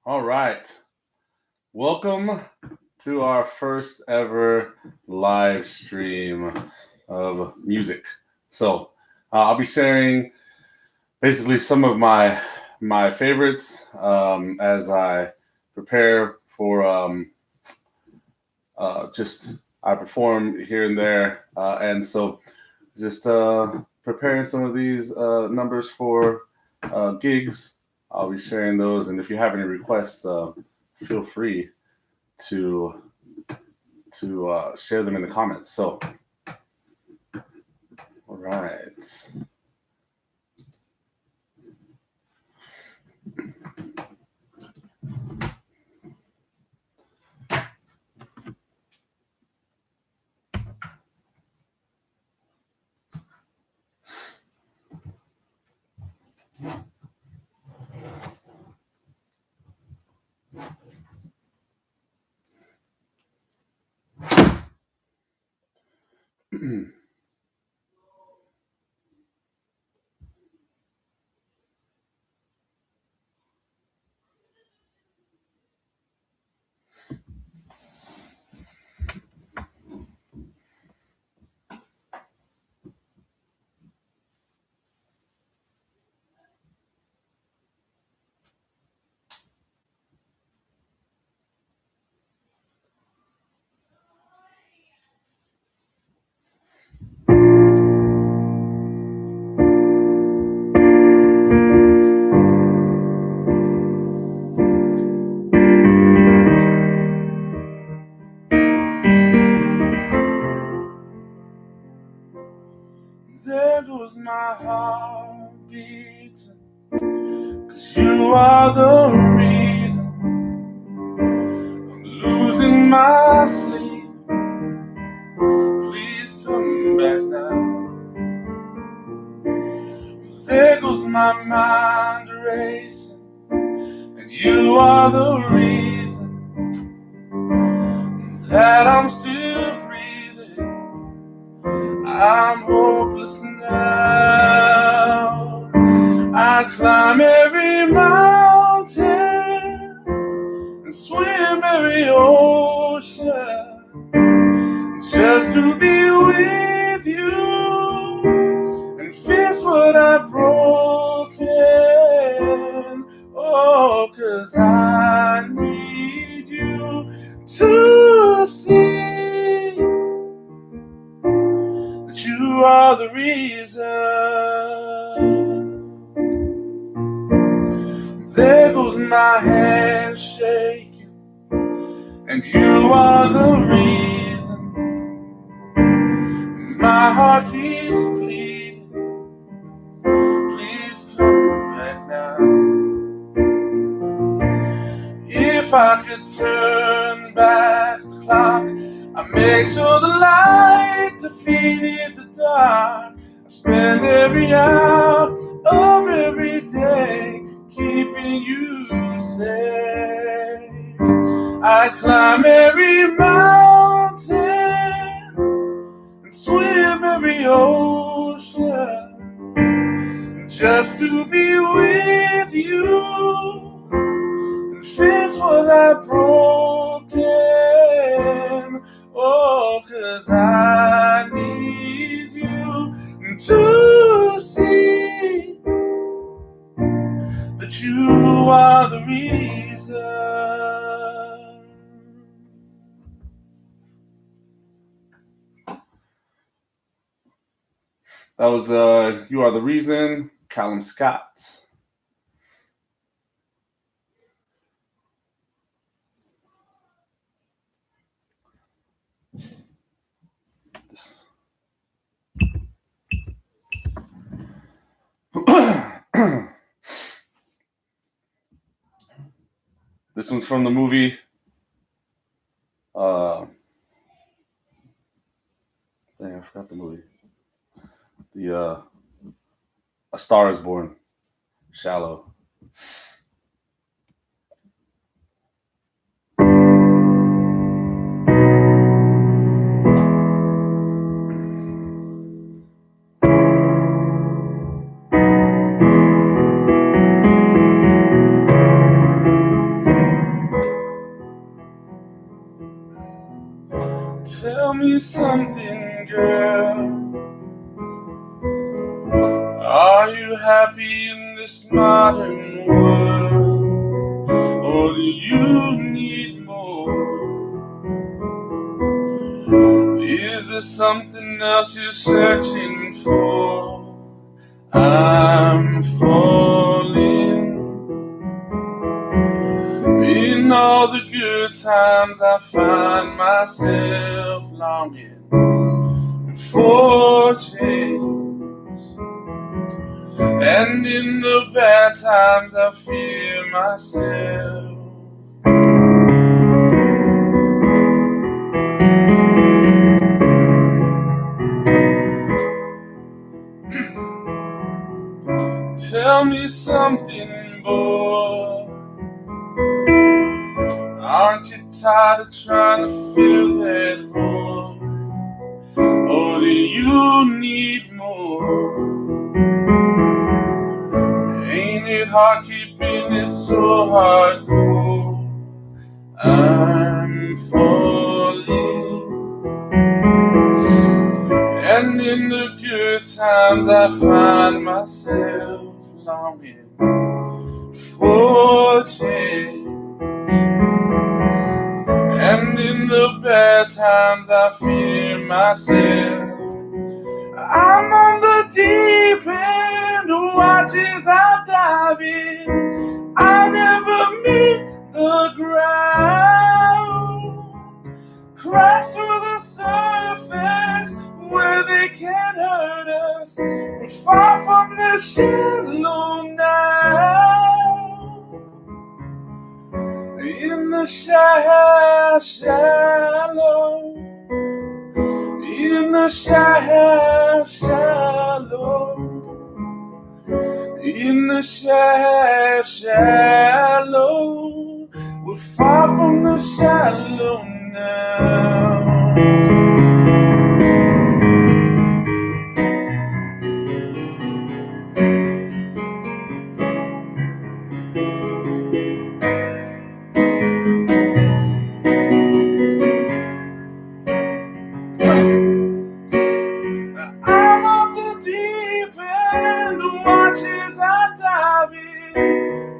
All right. Welcome to our first ever live stream of music. So I'll be sharing basically some of my favorites as I prepare for just I perform here and there, and so just preparing some of these numbers for gigs. I'll be sharing those, and if you have any requests, feel free to share them in the comments. So, all right. There goes my heart beating, 'cause you are the reason I'm losing my sleep. Please come back now. There goes my mind racing, and you are the reason that I'm still breathing. I'm hopeless now. I'd climb every mountain and swim every ocean just to be with you and fix what I've broken. Oh, 'cause I need you to see that you are the reason. There goes my hand shaking, and you are the reason my heart keeps bleeding. Please come back now. If I could turn back the clock, I make sure the light defeated the dark. I spend every hour of every day keeping you safe. I'd climb every mountain and swim every ocean just to be with you and fix what I've broken. Oh, 'cause I need you to see that you are the reason. That was You Are the Reason, Callum Scott. This one's from the movie dang, I forgot the movie. The A Star Is Born. Shallow. you happy in this modern world? Or do you need more? Is there something else you're searching for? I'm falling. In all the good times I find myself longing for change, and in the bad times I fear myself. Tell me something, boy. Aren't you tired of trying to fill that hole? Or do you need more? Ain't it hard keeping it so hardcore? I'm falling, and in the good times I find myself longing for change, and in the bad times I fear myself. I'm on the deep end, watch as I dive in. I never meet the ground. Crash through the surface where they can't hurt us. We're far from the shallow now. In the shallow. In the shallow. In the shallow. We're far from the shallow now. I'm off the deep end, watch as I dive in.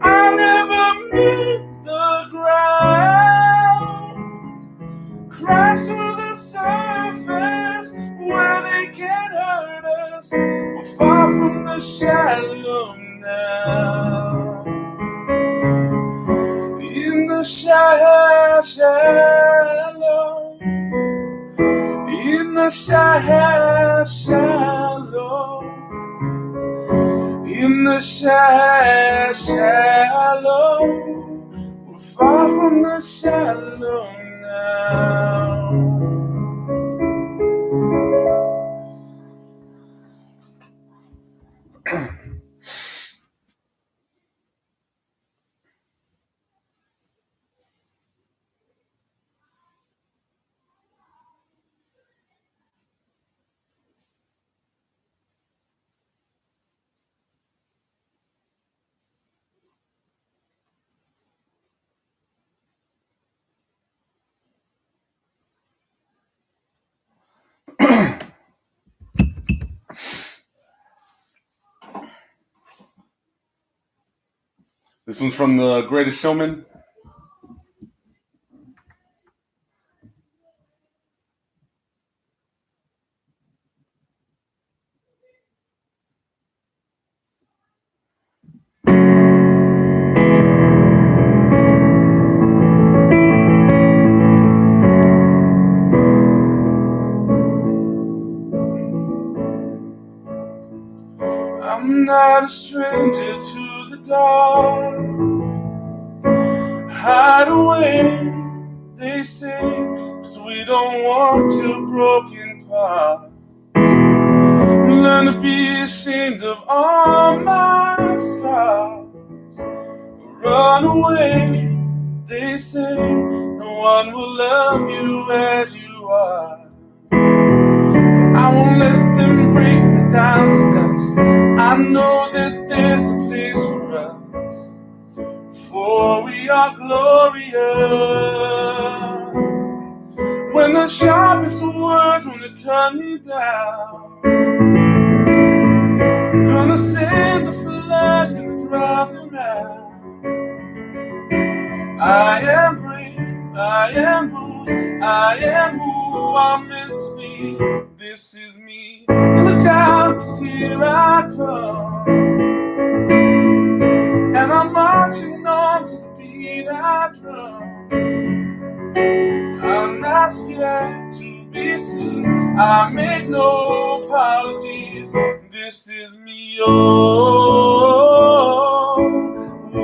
I never meet the ground. Crash through the surface where they can't hurt us. We're far from the shallow now. In the shallow. In the shallow. In the shallow. We're far from the shallow now. This one's from The Greatest Showman. I'm not a stranger to the dark. Hide away, they say, 'cause we don't want your broken parts. Learn to be ashamed of all my scars. Run away, they say, no one will love you as you are. I won't let them break me down to dust. I know that there's a place for us, for we are glorious. When the sharpest words want to cut me down, gonna send a flood and drown them out. I am brave, I am bruised, I am who I'm meant to be. This is me. Look out, 'cause here I come. And I'm marching on to the beat I drum. I'm not scared to be seen. I make no apologies. This is me. Oh, oh, oh,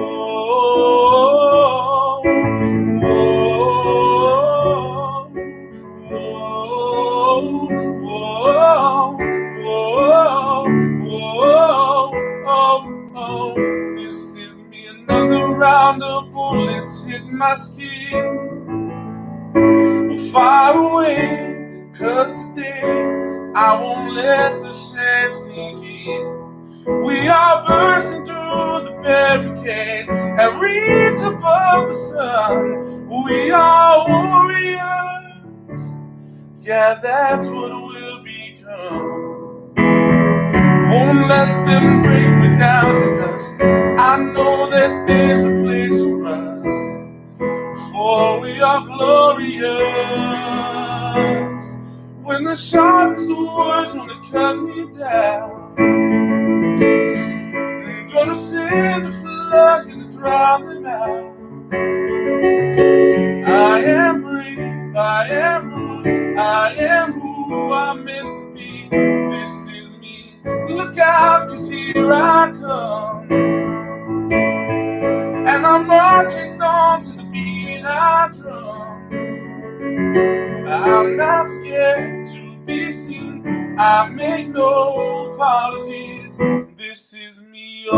oh. This is me. Another round of bullets hit my skin. Far away, 'cause today I won't let the shame sink in. We are bursting through the barricades and reach above the sun. We are warriors, yeah, that's what we'll become. Won't let them break me down to dust. I know that there's a place for us, for we are glorious. When the sharpest words want to cut me down, I'm gonna send a flood and drown them out. I am brave, I am bruised, I am who I'm meant to be. This is me. Look out, 'cause here I come. And I'm marching on to the beat I drum. I'm not scared to be seen. I make no apologies. This is me. Oh,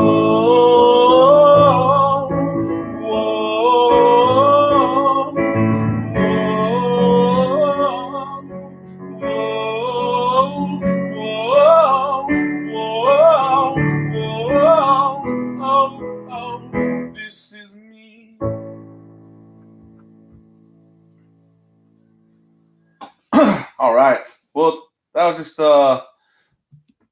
oh, oh, oh. This is me. All right. Well, that was just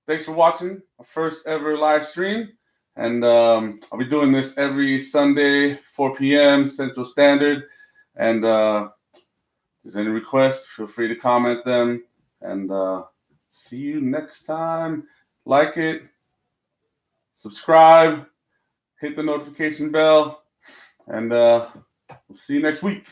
thanks for watching our first ever live stream. And I'll be doing this every Sunday, 4 p.m. Central Standard. And if there's any requests, feel free to comment them. And see you next time. Like it, subscribe, hit the notification bell, and we'll see you next week.